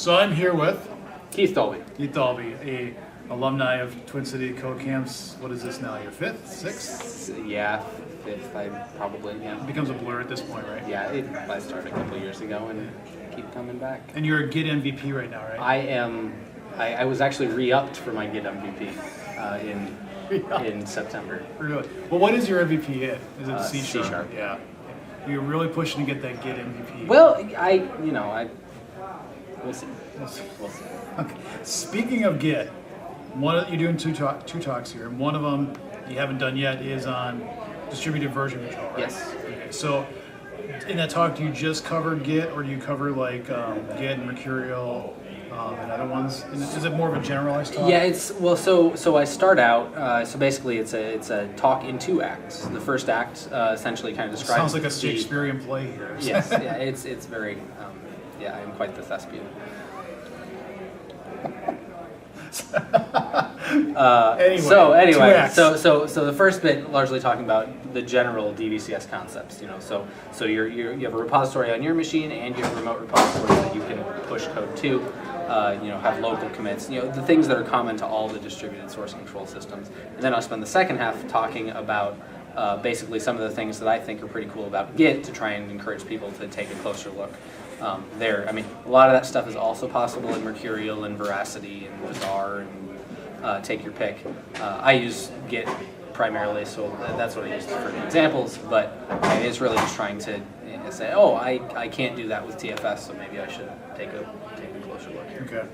So I'm here with Keith Dahlby. Keith Dahlby, a alumni of Twin City Codecamps. What is this now? Your fifth, sixth? Yeah, fifth. I probably It becomes a blur at this point, right? Yeah, I started a couple years ago and keep coming back. And you're a Git MVP right now, right? I am. I was actually re-upped for my Git MVP in September. Really? Well, what is your MVP in? Is it C C#? Yeah. You're really pushing to get that Git MVP. Well, we'll see. We'll see. We'll see. Okay. Speaking of Git, you're doing two talks here, and one of them you haven't done yet is on distributed version control, right? Yes. Okay. So in that talk, do you just cover Git, or do you cover like Git and Mercurial and other ones? Is it more of a generalized talk? Yeah, So I start out. So basically, it's a talk in two acts. The first act essentially kind of describes. Sounds like a Shakespearean play here. Yes. Yeah. It's very. I'm quite the thespian. Anyway, so the first bit largely talking about the general DVCS concepts. So you have a repository on your machine and you have a remote repository that you can push code to. Have local commits. The things that are common to all the distributed source control systems. And then I'll spend the second half talking about basically some of the things that I think are pretty cool about Git to try and encourage people to take a closer look. A lot of that stuff is also possible in Mercurial and Veracity and Bazaar and take your pick. I use Git primarily, so that's what I use for examples, but it's really just trying to say, I can't do that with TFS, so maybe I should take a closer look here. Okay.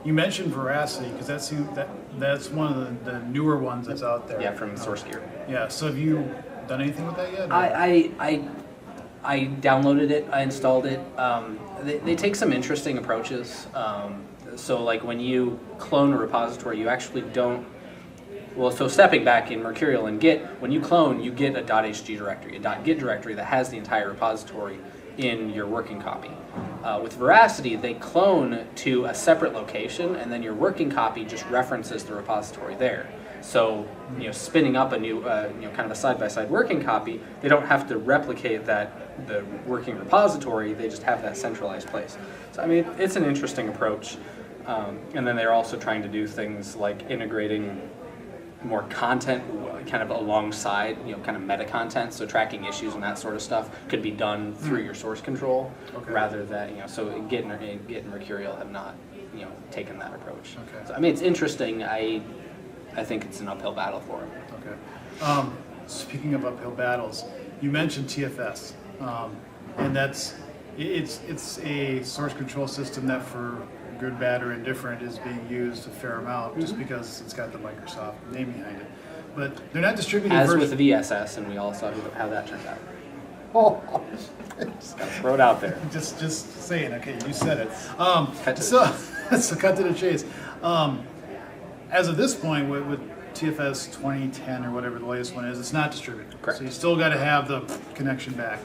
You mentioned Veracity, because that's one of the newer ones that's out there. Yeah, from SourceGear. Yeah, so have you done anything with that yet? I downloaded it, I installed it. They take some interesting approaches. So like when you clone a repository, you actually don't, so stepping back in Mercurial and Git, when you clone, you get a .hg directory, a .git directory that has the entire repository in your working copy. With Veracity, they clone to a separate location, and then your working copy just references the repository there. So, spinning up a new, kind of a side-by-side working copy, they don't have to replicate the working repository, they just have that centralized place. So, it's an interesting approach. And then they're also trying to do things like integrating more content kind of alongside, kind of meta content, so tracking issues and that sort of stuff could be done through your source control, rather than, so Git and Mercurial have not, taken that approach. Okay. So, it's interesting. I think it's an uphill battle for them. Okay. Speaking of uphill battles, you mentioned TFS, and it's a source control system that, for good, bad, or indifferent, is being used a fair amount just because it's got the Microsoft name behind it. But they're not distributed As with the VSS, and we all saw how that turned out. Just gotta throw it out there. Just saying. Okay, you said it. So cut to the chase. As of this point, with TFS 2010 or whatever the latest one is, it's not distributed. Correct. So you still got to have the connection back.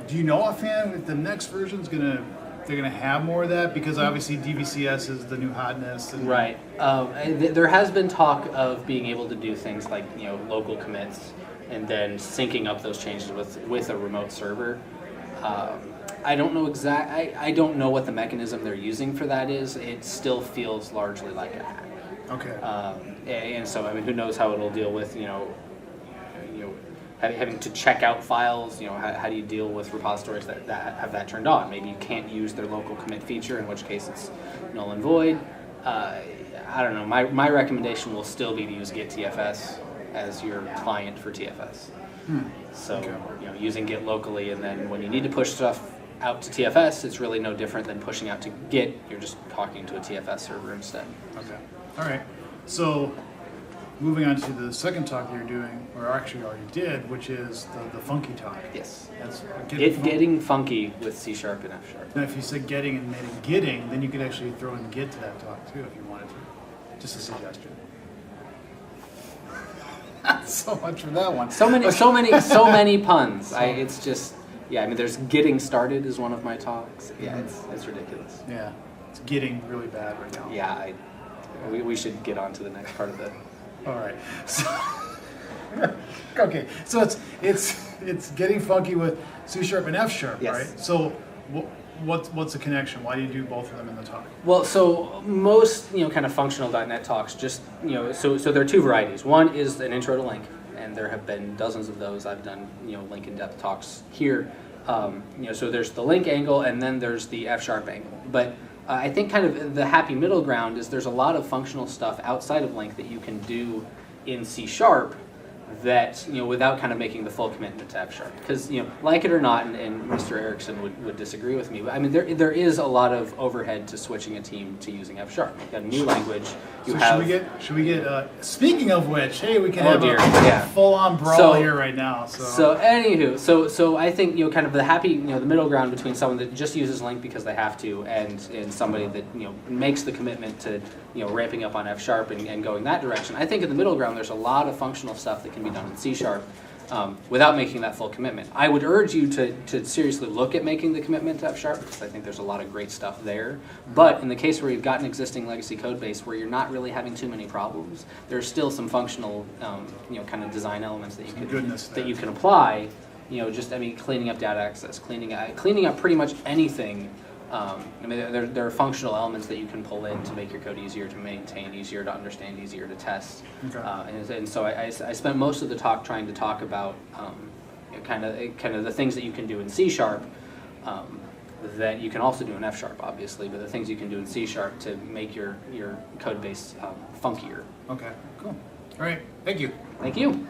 Do you know offhand if the next version's they're gonna have more of that? Because obviously DVCS is the new hotness. Right. There has been talk of being able to do things like local commits and then syncing up those changes with a remote server. I don't know I don't know what the mechanism they're using for that is. It still feels largely like a hack. Okay. And so who knows how it'll deal with having to check out files. How do you deal with repositories that have that turned on? Maybe you can't use their local commit feature, in which case it's null and void. I don't know. My recommendation will still be to use Git TFS as your client for TFS. So using Git locally, and then when you need to push stuff out to TFS, it's really no different than pushing out to Git. You're just talking to a TFS server instead. Okay. All right. So moving on to the second talk that you're doing, or actually already did, which is the funky talk. Yes. That's getting funky with C# and F#. Now, if you said getting and made getting, then you could actually throw in Git to that talk too, if you wanted to. Just a suggestion. So much for that one. So many puns. It's just, there's getting started is one of my talks. Yeah, it's ridiculous. Yeah, it's getting really bad right now. Yeah, we should get on to the next part of it. All right. So, okay, so it's getting funky with C# and F#, Yes. right? So what's the connection? Why do you do both of them in the talk? Well, so most kind of functional .NET talks just so there are two varieties. One is an intro to Link, and there have been dozens of those. I've done Link in depth talks here. So there's the Link angle, and then there's the F# angle. But I think kind of the happy middle ground is there's a lot of functional stuff outside of Link that you can do in C# that without kind of making the full commitment to F#. Because like it or not, and Mr. Erickson would disagree with me, but I mean there is a lot of overhead to switching a team to using F#. You've got a new language. Should we get speaking of which, hey, we can have a full-on brawl here right now. So anywho, so I think kind of the happy the middle ground between someone that just uses Link because they have to and somebody that makes the commitment to ramping up on F# and going that direction. I think in the middle ground there's a lot of functional stuff that can be done in C# without making that full commitment. I would urge you to seriously look at making the commitment to F# because I think there's a lot of great stuff there. But in the case where you've got an existing legacy code base where you're not really having too many problems, there's still some functional kind of design elements that you can apply. Cleaning up data access, cleaning up pretty much anything. There are functional elements that you can pull in to make your code easier to maintain, easier to understand, easier to test. Okay. And so I spent most of the talk trying to talk about kind of the things that you can do in C# that you can also do in F#, obviously, but the things you can do in C# to make your code base funkier. Okay, cool. All right, thank you. Thank you.